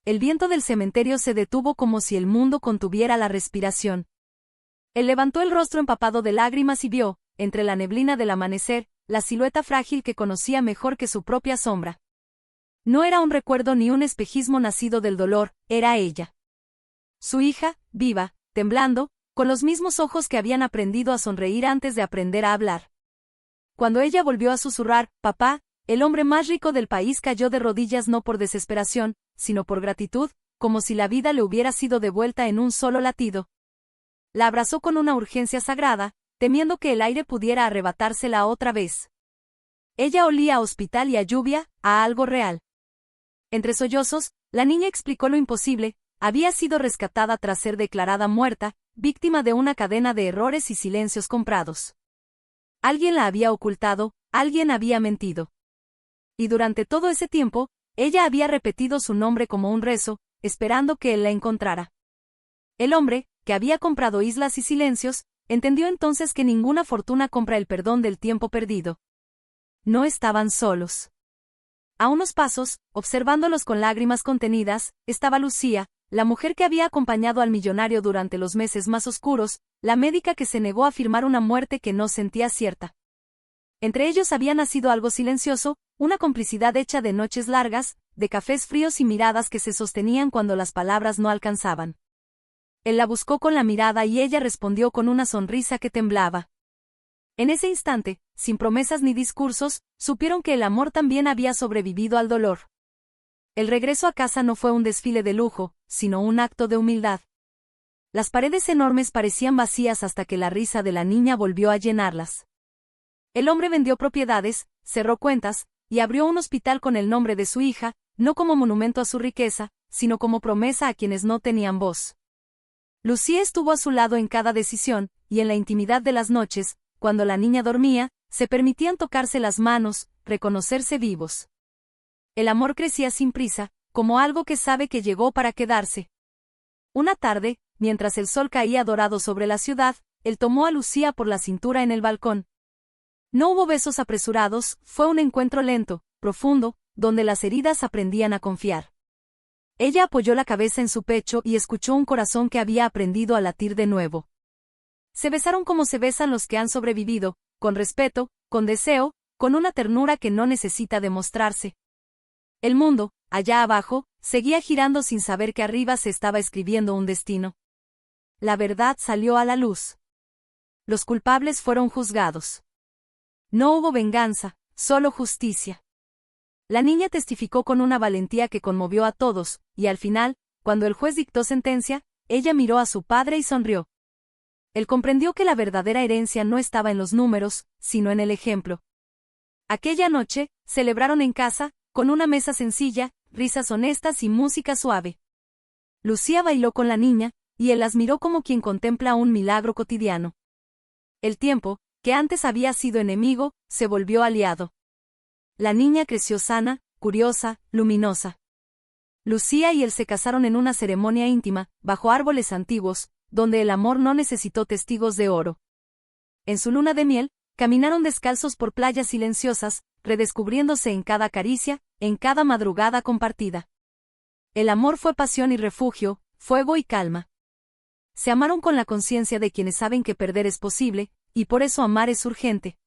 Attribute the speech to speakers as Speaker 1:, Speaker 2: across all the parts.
Speaker 1: el viento del cementerio se detuvo como si el mundo contuviera la respiración. Él levantó el rostro empapado de lágrimas y vio, entre la neblina del amanecer, la silueta frágil que conocía mejor que su propia sombra. No era un recuerdo ni un espejismo nacido del dolor, era ella. Su hija, viva, temblando, con los mismos ojos que habían aprendido a sonreír antes de aprender a hablar. Cuando ella volvió a susurrar, «Papá», el hombre más rico del país cayó de rodillas no por desesperación, sino por gratitud, como si la vida le hubiera sido devuelta en un solo latido. La abrazó con una urgencia sagrada, temiendo que el aire pudiera arrebatársela otra vez. Ella olía a hospital y a lluvia, a algo real. Entre sollozos, la niña explicó lo imposible, había sido rescatada tras ser declarada muerta, víctima de una cadena de errores y silencios comprados. Alguien la había ocultado, alguien había mentido. Y durante todo ese tiempo, ella había repetido su nombre como un rezo, esperando que él la encontrara. El hombre, que había comprado islas y silencios, entendió entonces que ninguna fortuna compra el perdón del tiempo perdido. No estaban solos. A unos pasos, observándolos con lágrimas contenidas, estaba Lucía, la mujer que había acompañado al millonario durante los meses más oscuros, la médica que se negó a firmar una muerte que no sentía cierta. Entre ellos había nacido algo silencioso, una complicidad hecha de noches largas, de cafés fríos y miradas que se sostenían cuando las palabras no alcanzaban. Él la buscó con la mirada y ella respondió con una sonrisa que temblaba. En ese instante, sin promesas ni discursos, supieron que el amor también había sobrevivido al dolor. El regreso a casa no fue un desfile de lujo, sino un acto de humildad. Las paredes enormes parecían vacías hasta que la risa de la niña volvió a llenarlas. El hombre vendió propiedades, cerró cuentas, y abrió un hospital con el nombre de su hija, no como monumento a su riqueza, sino como promesa a quienes no tenían voz. Lucía estuvo a su lado en cada decisión, y en la intimidad de las noches, cuando la niña dormía, se permitían tocarse las manos, reconocerse vivos. El amor crecía sin prisa, como algo que sabe que llegó para quedarse. Una tarde, mientras el sol caía dorado sobre la ciudad, él tomó a Lucía por la cintura en el balcón. No hubo besos apresurados, fue un encuentro lento, profundo, donde las heridas aprendían a confiar. Ella apoyó la cabeza en su pecho y escuchó un corazón que había aprendido a latir de nuevo. Se besaron como se besan los que han sobrevivido, con respeto, con deseo, con una ternura que no necesita demostrarse. El mundo, allá abajo, seguía girando sin saber que arriba se estaba escribiendo un destino. La verdad salió a la luz. Los culpables fueron juzgados. No hubo venganza, solo justicia. La niña testificó con una valentía que conmovió a todos, y al final, cuando el juez dictó sentencia, ella miró a su padre y sonrió. Él comprendió que la verdadera herencia no estaba en los números, sino en el ejemplo. Aquella noche, celebraron en casa, con una mesa sencilla, risas honestas y música suave. Lucía bailó con la niña, y él las miró como quien contempla un milagro cotidiano. El tiempo, que antes había sido enemigo, se volvió aliado. La niña creció sana, curiosa, luminosa. Lucía y él se casaron en una ceremonia íntima, bajo árboles antiguos, donde el amor no necesitó testigos de oro. En su luna de miel, caminaron descalzos por playas silenciosas, redescubriéndose en cada caricia, en cada madrugada compartida. El amor fue pasión y refugio, fuego y calma. Se amaron con la conciencia de quienes saben que perder es posible, y por eso amar es urgente.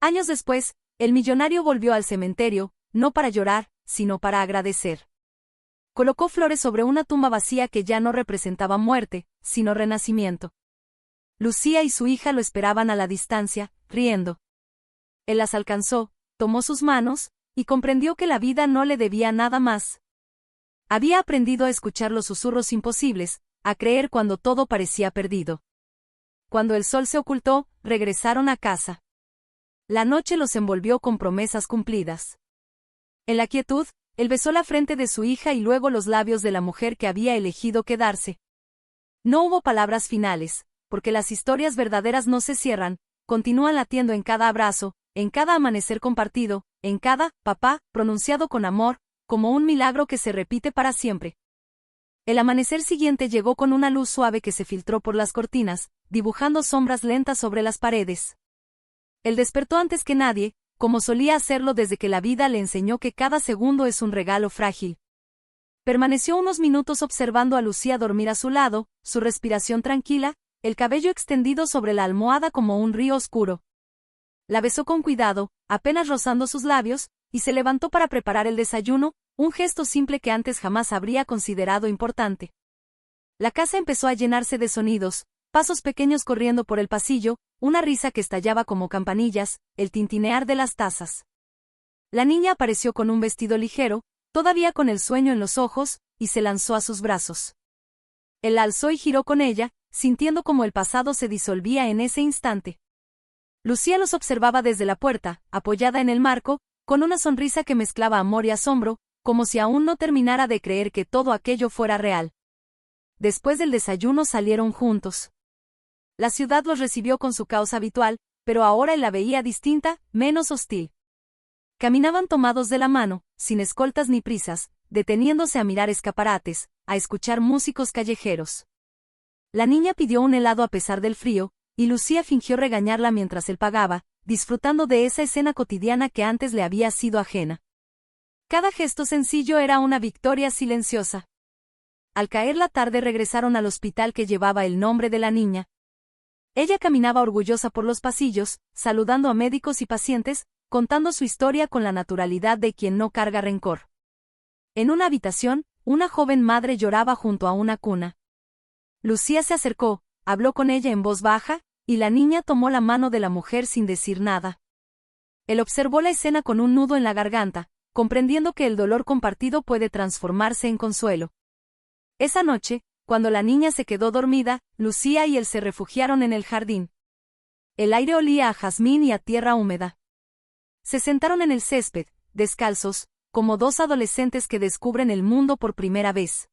Speaker 1: Años después, el millonario volvió al cementerio, no para llorar, sino para agradecer. Colocó flores sobre una tumba vacía que ya no representaba muerte, sino renacimiento. Lucía y su hija lo esperaban a la distancia, riendo. Él las alcanzó, tomó sus manos, y comprendió que la vida no le debía nada más. Había aprendido a escuchar los susurros imposibles, a creer cuando todo parecía perdido. Cuando el sol se ocultó, regresaron a casa. La noche los envolvió con promesas cumplidas. En la quietud, él besó la frente de su hija y luego los labios de la mujer que había elegido quedarse. No hubo palabras finales, porque las historias verdaderas no se cierran, continúan latiendo en cada abrazo, en cada amanecer compartido, en cada «papá» pronunciado con amor, como un milagro que se repite para siempre. El amanecer siguiente llegó con una luz suave que se filtró por las cortinas, dibujando sombras lentas sobre las paredes. Él despertó antes que nadie, como solía hacerlo desde que la vida le enseñó que cada segundo es un regalo frágil. Permaneció unos minutos observando a Lucía dormir a su lado, su respiración tranquila, el cabello extendido sobre la almohada como un río oscuro. La besó con cuidado, apenas rozando sus labios, y se levantó para preparar el desayuno, un gesto simple que antes jamás habría considerado importante. La casa empezó a llenarse de sonidos, pasos pequeños corriendo por el pasillo, una risa que estallaba como campanillas, el tintinear de las tazas. La niña apareció con un vestido ligero, todavía con el sueño en los ojos, y se lanzó a sus brazos. Él la alzó y giró con ella, sintiendo como el pasado se disolvía en ese instante. Lucía los observaba desde la puerta, apoyada en el marco, con una sonrisa que mezclaba amor y asombro, como si aún no terminara de creer que todo aquello fuera real. Después del desayuno salieron juntos. La ciudad los recibió con su caos habitual, pero ahora él la veía distinta, menos hostil. Caminaban tomados de la mano, sin escoltas ni prisas, deteniéndose a mirar escaparates, a escuchar músicos callejeros. La niña pidió un helado a pesar del frío, y Lucía fingió regañarla mientras él pagaba, disfrutando de esa escena cotidiana que antes le había sido ajena. Cada gesto sencillo era una victoria silenciosa. Al caer la tarde regresaron al hospital que llevaba el nombre de la niña. Ella caminaba orgullosa por los pasillos, saludando a médicos y pacientes, contando su historia con la naturalidad de quien no carga rencor. En una habitación, una joven madre lloraba junto a una cuna. Lucía se acercó, habló con ella en voz baja, y la niña tomó la mano de la mujer sin decir nada. Él observó la escena con un nudo en la garganta, comprendiendo que el dolor compartido puede transformarse en consuelo. Esa noche, cuando la niña se quedó dormida, Lucía y él se refugiaron en el jardín. El aire olía a jazmín y a tierra húmeda. Se sentaron en el césped, descalzos, como dos adolescentes que descubren el mundo por primera vez.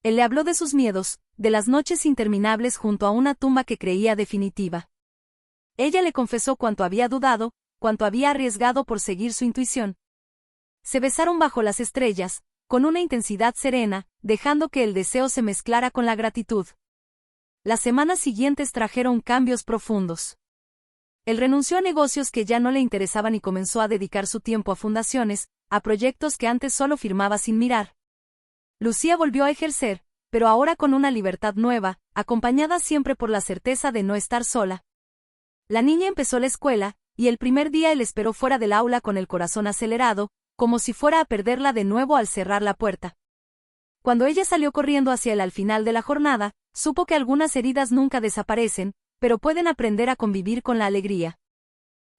Speaker 1: Él le habló de sus miedos, de las noches interminables junto a una tumba que creía definitiva. Ella le confesó cuánto había dudado, cuánto había arriesgado por seguir su intuición. Se besaron bajo las estrellas, con una intensidad serena, dejando que el deseo se mezclara con la gratitud. Las semanas siguientes trajeron cambios profundos. Él renunció a negocios que ya no le interesaban y comenzó a dedicar su tiempo a fundaciones, a proyectos que antes solo firmaba sin mirar. Lucía volvió a ejercer, pero ahora con una libertad nueva, acompañada siempre por la certeza de no estar sola. La niña empezó la escuela, y el primer día él esperó fuera del aula con el corazón acelerado, como si fuera a perderla de nuevo al cerrar la puerta. Cuando ella salió corriendo hacia él al final de la jornada, supo que algunas heridas nunca desaparecen, pero pueden aprender a convivir con la alegría.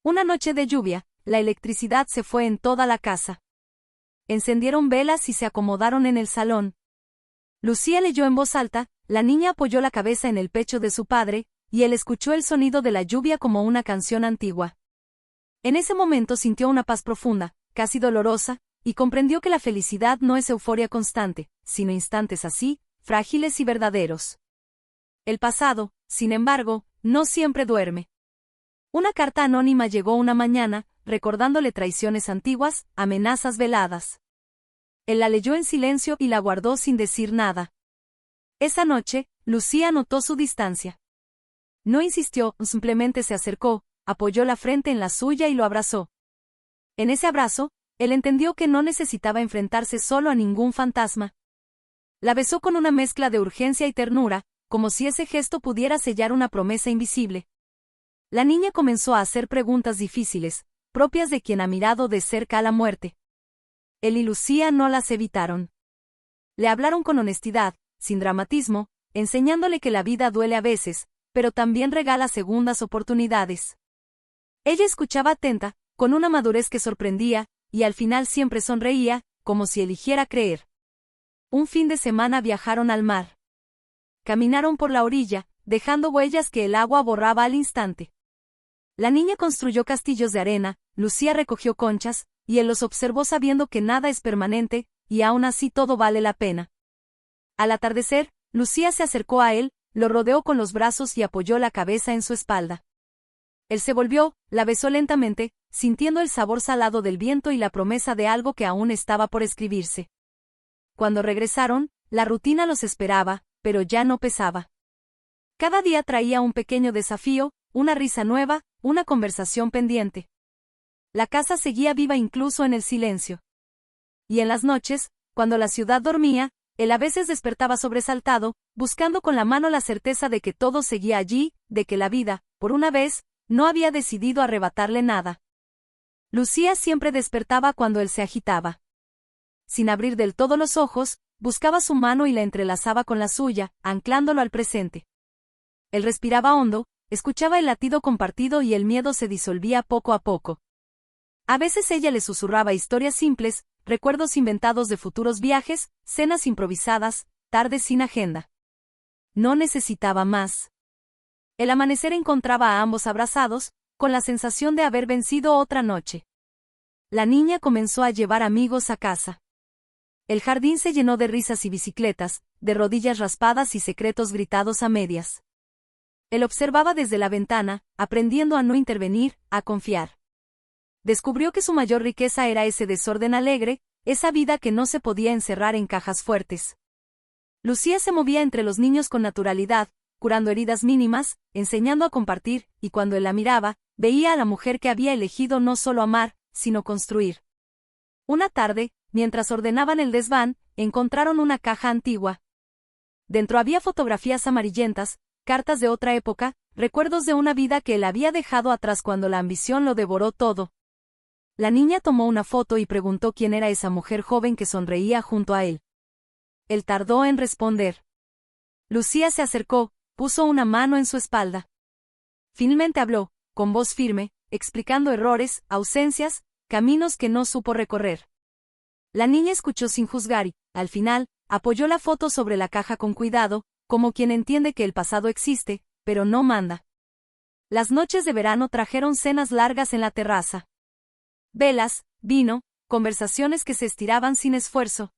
Speaker 1: Una noche de lluvia, la electricidad se fue en toda la casa. Encendieron velas y se acomodaron en el salón. Lucía leyó en voz alta, la niña apoyó la cabeza en el pecho de su padre, y él escuchó el sonido de la lluvia como una canción antigua. En ese momento sintió una paz profunda, casi dolorosa, y comprendió que la felicidad no es euforia constante, sino instantes así, frágiles y verdaderos. El pasado, sin embargo, no siempre duerme. Una carta anónima llegó una mañana, recordándole traiciones antiguas, amenazas veladas. Él la leyó en silencio y la guardó sin decir nada. Esa noche, Lucía notó su distancia. No insistió, simplemente se acercó, apoyó la frente en la suya y lo abrazó. En ese abrazo, él entendió que no necesitaba enfrentarse solo a ningún fantasma. La besó con una mezcla de urgencia y ternura, como si ese gesto pudiera sellar una promesa invisible. La niña comenzó a hacer preguntas difíciles, propias de quien ha mirado de cerca a la muerte. Él y Lucía no las evitaron. Le hablaron con honestidad, sin dramatismo, enseñándole que la vida duele a veces, pero también regala segundas oportunidades. Ella escuchaba atenta, con una madurez que sorprendía, y al final siempre sonreía, como si eligiera creer. Un fin de semana viajaron al mar. Caminaron por la orilla, dejando huellas que el agua borraba al instante. La niña construyó castillos de arena, Lucía recogió conchas, y él los observó sabiendo que nada es permanente, y aún así todo vale la pena. Al atardecer, Lucía se acercó a él, lo rodeó con los brazos y apoyó la cabeza en su espalda. Él se volvió, la besó lentamente, sintiendo el sabor salado del viento y la promesa de algo que aún estaba por escribirse. Cuando regresaron, la rutina los esperaba, pero ya no pesaba. Cada día traía un pequeño desafío, una risa nueva, una conversación pendiente. La casa seguía viva incluso en el silencio. Y en las noches, Cuando la ciudad dormía, él a veces despertaba sobresaltado, buscando con la mano la certeza de que todo seguía allí, de que la vida, por una vez, no había decidido arrebatarle nada. Lucía siempre despertaba cuando él se agitaba. Sin abrir del todo los ojos, buscaba su mano y la entrelazaba con la suya, anclándolo al presente. Él respiraba hondo, escuchaba el latido compartido y el miedo se disolvía poco a poco. A veces ella le susurraba historias simples, recuerdos inventados de futuros viajes, cenas improvisadas, tardes sin agenda. No necesitaba más. El amanecer encontraba a ambos abrazados, con la sensación de haber vencido otra noche. La niña comenzó a llevar amigos a casa. El jardín se llenó de risas y bicicletas, de rodillas raspadas y secretos gritados a medias. Él observaba desde la ventana, aprendiendo a no intervenir, a confiar. Descubrió que su mayor riqueza era ese desorden alegre, esa vida que no se podía encerrar en cajas fuertes. Lucía se movía entre los niños con naturalidad, curando heridas mínimas, enseñando a compartir, y cuando él la miraba, veía a la mujer que había elegido no solo amar, sino construir. Una tarde, mientras ordenaban el desván, encontraron una caja antigua. Dentro había fotografías amarillentas, cartas de otra época, recuerdos de una vida que él había dejado atrás cuando la ambición lo devoró todo. La niña tomó una foto y preguntó quién era esa mujer joven que sonreía junto a él. Él tardó en responder. Lucía se acercó, puso una mano en su espalda. Finalmente habló, con voz firme, explicando errores, ausencias, caminos que no supo recorrer. La niña escuchó sin juzgar y, al final, apoyó la foto sobre la caja con cuidado, como quien entiende que el pasado existe, pero no manda. Las noches de verano trajeron cenas largas en la terraza. Velas, vino, conversaciones que se estiraban sin esfuerzo.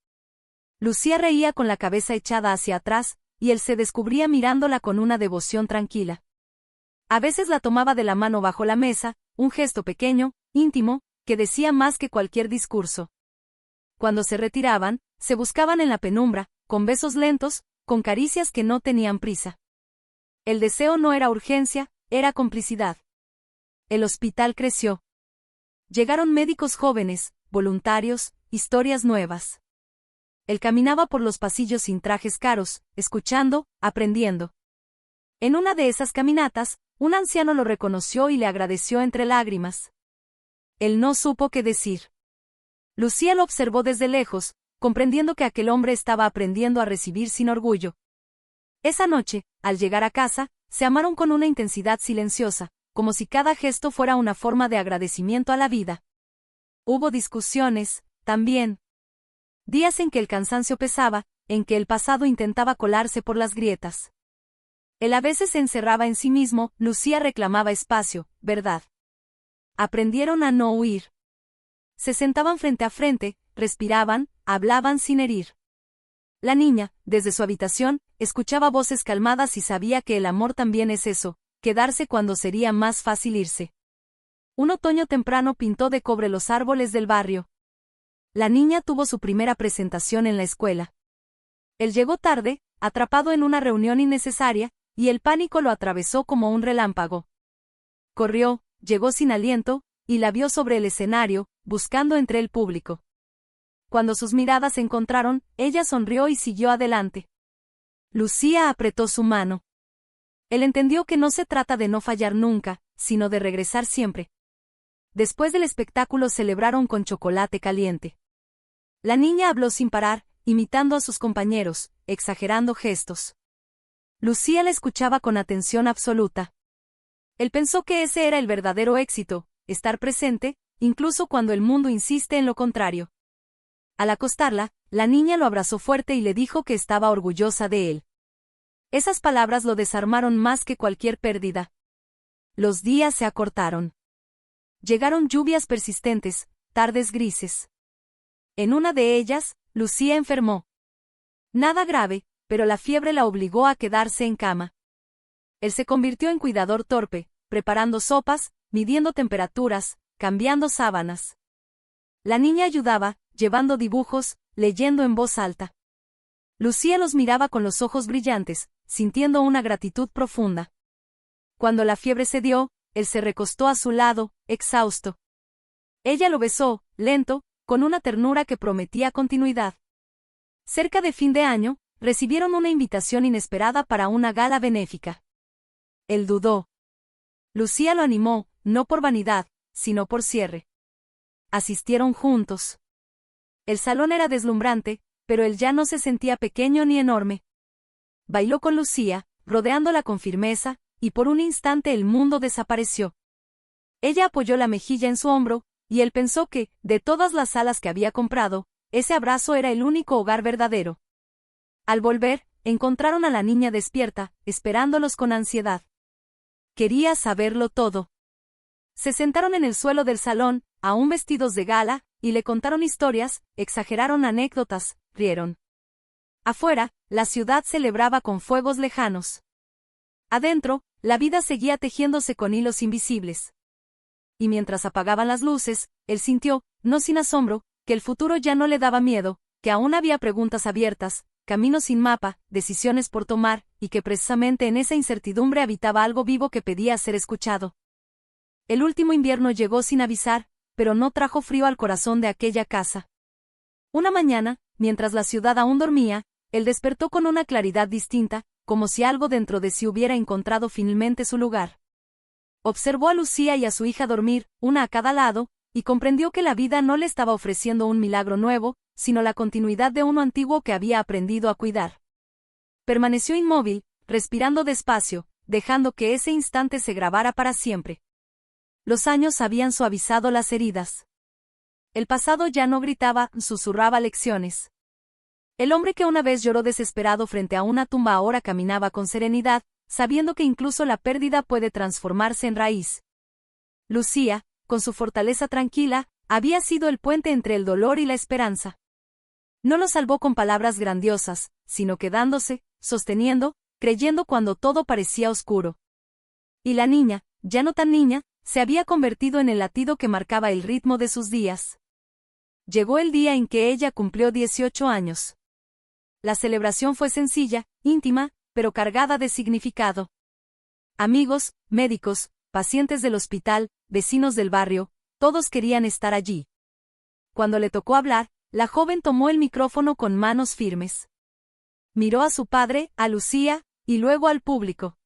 Speaker 1: Lucía reía con la cabeza echada hacia atrás, y él se descubría mirándola con una devoción tranquila. A veces la tomaba de la mano bajo la mesa, un gesto pequeño, íntimo, que decía más que cualquier discurso. Cuando se retiraban, se buscaban en la penumbra, con besos lentos, con caricias que no tenían prisa. El deseo no era urgencia, era complicidad. El hospital creció. Llegaron médicos jóvenes, voluntarios, historias nuevas. Él caminaba por los pasillos sin trajes caros, escuchando, aprendiendo. En una de esas caminatas, un anciano lo reconoció y le agradeció entre lágrimas. Él no supo qué decir. Lucía lo observó desde lejos, comprendiendo que aquel hombre estaba aprendiendo a recibir sin orgullo. Esa noche, al llegar a casa, se amaron con una intensidad silenciosa, como si cada gesto fuera una forma de agradecimiento a la vida. Hubo discusiones, también. Días en que el cansancio pesaba, en que el pasado intentaba colarse por las grietas. Él a veces se encerraba en sí mismo, Lucía reclamaba espacio, verdad. Aprendieron a no huir. Se sentaban frente a frente, respiraban, hablaban sin herir. La niña, desde su habitación, escuchaba voces calmadas y sabía que el amor también es eso, quedarse cuando sería más fácil irse. Un otoño temprano pintó de cobre los árboles del barrio. La niña tuvo su primera presentación en la escuela. Él llegó tarde, atrapado en una reunión innecesaria, y el pánico lo atravesó como un relámpago. Corrió, llegó sin aliento, y la vio sobre el escenario, buscando entre el público. Cuando sus miradas se encontraron, ella sonrió y siguió adelante. Lucía apretó su mano. Él entendió que no se trata de no fallar nunca, sino de regresar siempre. Después del espectáculo celebraron con chocolate caliente. La niña habló sin parar, imitando a sus compañeros, exagerando gestos. Lucía la escuchaba con atención absoluta. Él pensó que ese era el verdadero éxito, estar presente, incluso cuando el mundo insiste en lo contrario. Al acostarla, la niña lo abrazó fuerte y le dijo que estaba orgullosa de él. Esas palabras lo desarmaron más que cualquier pérdida. Los días se acortaron. Llegaron lluvias persistentes, tardes grises. En una de ellas, Lucía enfermó. Nada grave, pero la fiebre la obligó a quedarse en cama. Él se convirtió en cuidador torpe, preparando sopas, midiendo temperaturas, cambiando sábanas. La niña ayudaba, llevando dibujos, leyendo en voz alta. Lucía los miraba con los ojos brillantes, sintiendo una gratitud profunda. Cuando la fiebre cedió, él se recostó a su lado, exhausto. Ella lo besó, lento, con una ternura que prometía continuidad. Cerca de fin de año, recibieron una invitación inesperada para una gala benéfica. Él dudó. Lucía lo animó, no por vanidad, sino por cierre. Asistieron juntos. El salón era deslumbrante, pero él ya no se sentía pequeño ni enorme. Bailó con Lucía, rodeándola con firmeza, y por un instante el mundo desapareció. Ella apoyó la mejilla en su hombro, y él pensó que, de todas las salas que había comprado, ese abrazo era el único hogar verdadero. Al volver, encontraron a la niña despierta, esperándolos con ansiedad. Quería saberlo todo. Se sentaron en el suelo del salón, aún vestidos de gala, y le contaron historias, exageraron anécdotas, rieron. Afuera, la ciudad celebraba con fuegos lejanos. Adentro, la vida seguía tejiéndose con hilos invisibles. Y mientras apagaban las luces, él sintió, no sin asombro, que el futuro ya no le daba miedo, que aún había preguntas abiertas, caminos sin mapa, decisiones por tomar, y que precisamente en esa incertidumbre habitaba algo vivo que pedía ser escuchado. El último invierno llegó sin avisar, pero no trajo frío al corazón de aquella casa. Una mañana, mientras la ciudad aún dormía, él despertó con una claridad distinta, como si algo dentro de sí hubiera encontrado finalmente su lugar. Observó a Lucía y a su hija dormir, una a cada lado, y comprendió que la vida no le estaba ofreciendo un milagro nuevo, sino la continuidad de uno antiguo que había aprendido a cuidar. Permaneció inmóvil, respirando despacio, dejando que ese instante se grabara para siempre. Los años habían suavizado las heridas. El pasado ya no gritaba, susurraba lecciones. El hombre que una vez lloró desesperado frente a una tumba ahora caminaba con serenidad, sabiendo que incluso la pérdida puede transformarse en raíz. Lucía, con su fortaleza tranquila, había sido el puente entre el dolor y la esperanza. No lo salvó con palabras grandiosas, sino quedándose, sosteniendo, creyendo cuando todo parecía oscuro. Y la niña, ya no tan niña, se había convertido en el latido que marcaba el ritmo de sus días. Llegó el día en que ella cumplió 18 años. La celebración fue sencilla, íntima, pero cargada de significado. Amigos, médicos, pacientes del hospital, vecinos del barrio, todos querían estar allí. Cuando le tocó hablar, la joven tomó el micrófono con manos firmes. Miró a su padre, a Lucía, y luego al público.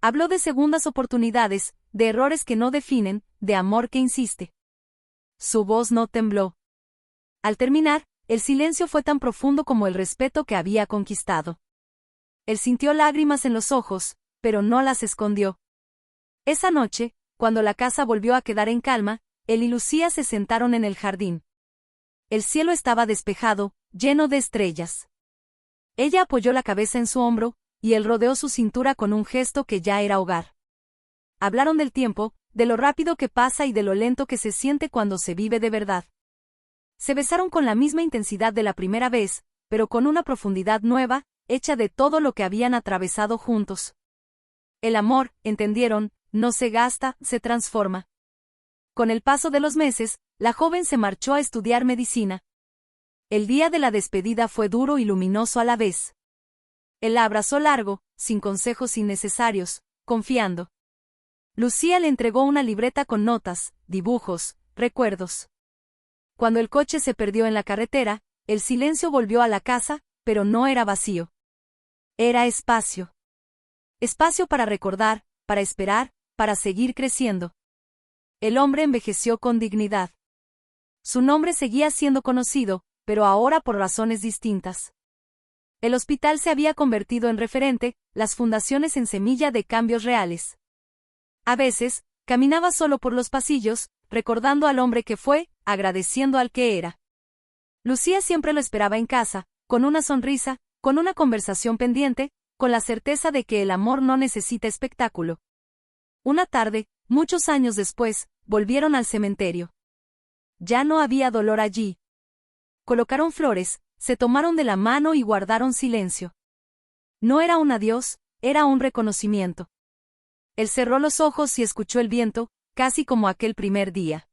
Speaker 1: Habló de segundas oportunidades, de errores que no definen, de amor que insiste. Su voz no tembló. Al terminar, el silencio fue tan profundo como el respeto que había conquistado. Él sintió lágrimas en los ojos, pero no las escondió. Esa noche, cuando la casa volvió a quedar en calma, él y Lucía se sentaron en el jardín. El cielo estaba despejado, lleno de estrellas. Ella apoyó la cabeza en su hombro, y él rodeó su cintura con un gesto que ya era hogar. Hablaron del tiempo, de lo rápido que pasa y de lo lento que se siente cuando se vive de verdad. Se besaron con la misma intensidad de la primera vez, pero con una profundidad nueva, hecha de todo lo que habían atravesado juntos. El amor, entendieron, no se gasta, se transforma. Con el paso de los meses, la joven se marchó a estudiar medicina. El día de la despedida fue duro y luminoso a la vez. Él la abrazó largo, sin consejos innecesarios, confiando. Lucía le entregó una libreta con notas, dibujos, recuerdos. Cuando el coche se perdió en la carretera, el silencio volvió a la casa, pero no era vacío. Era espacio. Espacio para recordar, para esperar, para seguir creciendo. El hombre envejeció con dignidad. Su nombre seguía siendo conocido, pero ahora por razones distintas. El hospital se había convertido en referente, las fundaciones en semilla de cambios reales. A veces, caminaba solo por los pasillos, recordando al hombre que fue, agradeciendo al que era. Lucía siempre lo esperaba en casa, con una sonrisa, con una conversación pendiente, con la certeza de que el amor no necesita espectáculo. Una tarde, muchos años después, volvieron al cementerio. Ya no había dolor allí. Colocaron flores, se tomaron de la mano y guardaron silencio. No era un adiós, era un reconocimiento. Él cerró los ojos y escuchó el viento, casi como aquel primer día.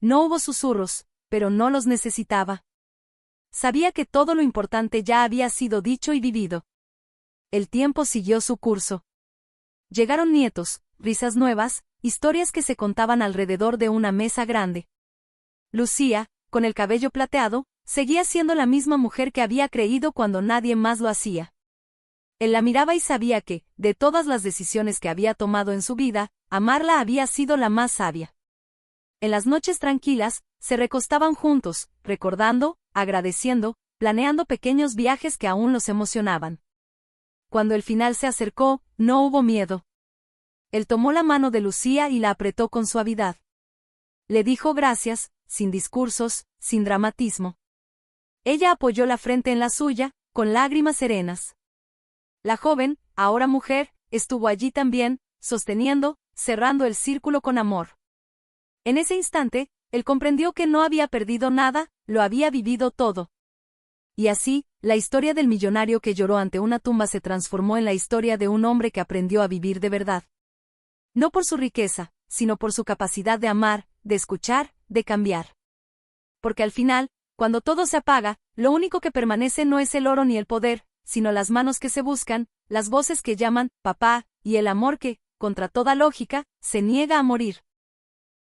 Speaker 1: No hubo susurros, pero no los necesitaba. Sabía que todo lo importante ya había sido dicho y vivido. El tiempo siguió su curso. Llegaron nietos, risas nuevas, historias que se contaban alrededor de una mesa grande. Lucía, con el cabello plateado, seguía siendo la misma mujer que había creído cuando nadie más lo hacía. Él la miraba y sabía que, de todas las decisiones que había tomado en su vida, amarla había sido la más sabia. En las noches tranquilas, se recostaban juntos, recordando, agradeciendo, planeando pequeños viajes que aún los emocionaban. Cuando el final se acercó, no hubo miedo. Él tomó la mano de Lucía y la apretó con suavidad. Le dijo gracias, sin discursos, sin dramatismo. Ella apoyó la frente en la suya, con lágrimas serenas. La joven, ahora mujer, estuvo allí también, sosteniendo, cerrando el círculo con amor. En ese instante, él comprendió que no había perdido nada, lo había vivido todo. Y así, la historia del millonario que lloró ante una tumba se transformó en la historia de un hombre que aprendió a vivir de verdad. No por su riqueza, sino por su capacidad de amar, de escuchar, de cambiar. Porque al final, cuando todo se apaga, lo único que permanece no es el oro ni el poder, sino las manos que se buscan, las voces que llaman, papá, y el amor que, contra toda lógica, se niega a morir.